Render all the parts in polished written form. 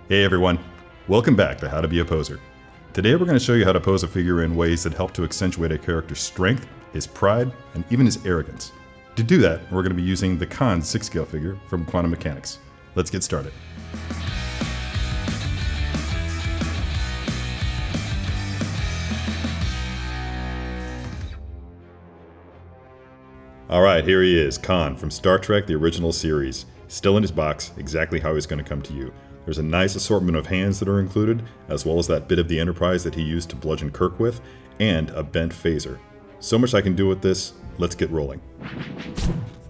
Hey everyone, welcome back to How to Be a Poser. Today we're going to show you how to pose a figure in ways that help to accentuate a character's strength, his pride, and even his arrogance. To do that, we're going to be using the Khan 6-scale figure from Quantum Mechanics. Let's get started. Alright, here he is, Khan from Star Trek the original series. Still in his box, exactly how he's going to come to you. There's a nice assortment of hands that are included, as well as that bit of the Enterprise that he used to bludgeon Kirk with, and a bent phaser. So much I can do with this, let's get rolling.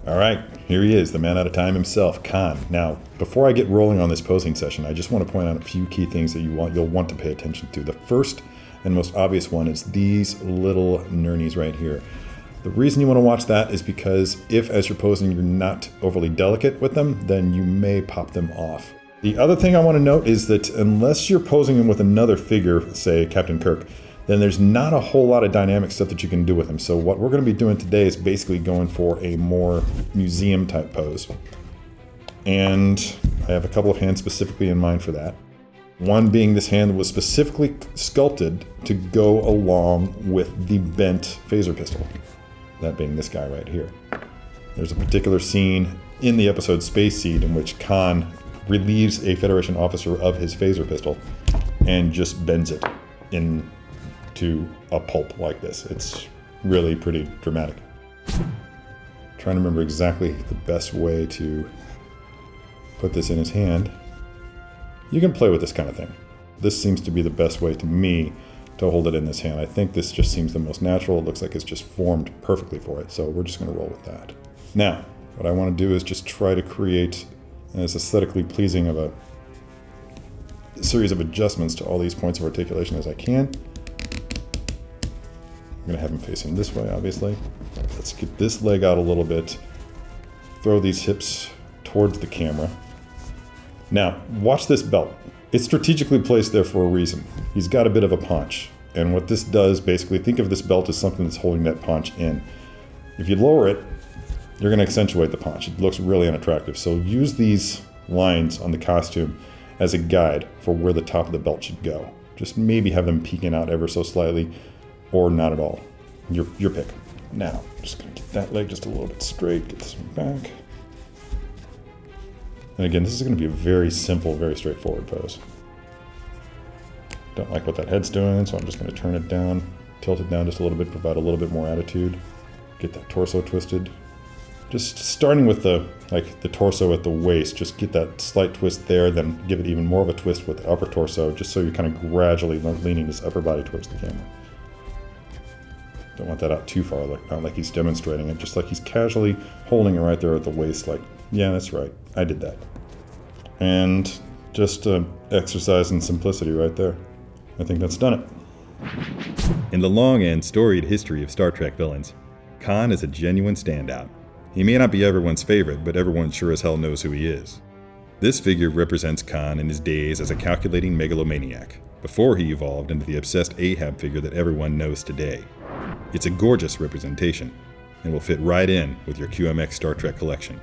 Alright, here he is, the man out of time himself, Khan. Now, before I get rolling on this posing session, I just want to point out a few key things that you'll want to pay attention to. The first and most obvious one is these little Noonies right here. The reason you want to watch that is because if, as you're posing, you're not overly delicate with them, then you may pop them off. The other thing I want to note is that unless you're posing him with another figure, say Captain Kirk, then there's not a whole lot of dynamic stuff that you can do with him. So what we're going to be doing today is basically going for a more museum type pose. And I have a couple of hands specifically in mind for that. One being this hand that was specifically sculpted to go along with the bent phaser pistol. That being this guy right here. There's a particular scene in the episode Space Seed in which Khan relieves a Federation officer of his phaser pistol and just bends it into a pulp like this. It's really pretty dramatic. Trying to remember exactly the best way to put this in his hand. You can play with this kind of thing. This seems to be the best way to me to hold it in this hand. I think this just seems the most natural. It looks like it's just formed perfectly for it, so we're just going to roll with that. Now, what I want to do is just try to create as aesthetically pleasing of a series of adjustments to all these points of articulation as I can. I'm going to have him facing this way, obviously. Let's get this leg out a little bit. Throw these hips towards the camera. Now, watch this belt. It's strategically placed there for a reason. He's got a bit of a paunch. And what this does, basically, think of this belt as something that's holding that paunch in. If you lower it, you're going to accentuate the paunch. It looks really unattractive. So use these lines on the costume as a guide for where the top of the belt should go. Just maybe have them peeking out ever so slightly, or not at all. Your pick. Now, just going to get that leg just a little bit straight, get this one back. And again, this is going to be a very simple, very straightforward pose. Don't like what that head's doing, so I'm just going to turn it down, tilt it down just a little bit, provide a little bit more attitude. Get that torso twisted. Just starting with the torso at the waist, just get that slight twist there, then give it even more of a twist with the upper torso, just so you're kind of gradually leaning this upper body towards the camera. Don't want that out too far, not like he's demonstrating it, just like he's casually holding it right there at the waist, like, yeah, that's right, I did that. And just exercise in simplicity right there. I think that's done it. In the long and storied history of Star Trek villains, Khan is a genuine standout. He may not be everyone's favorite, but everyone sure as hell knows who he is. This figure represents Khan in his days as a calculating megalomaniac, before he evolved into the obsessed Ahab figure that everyone knows today. It's a gorgeous representation, and will fit right in with your QMX Star Trek collection.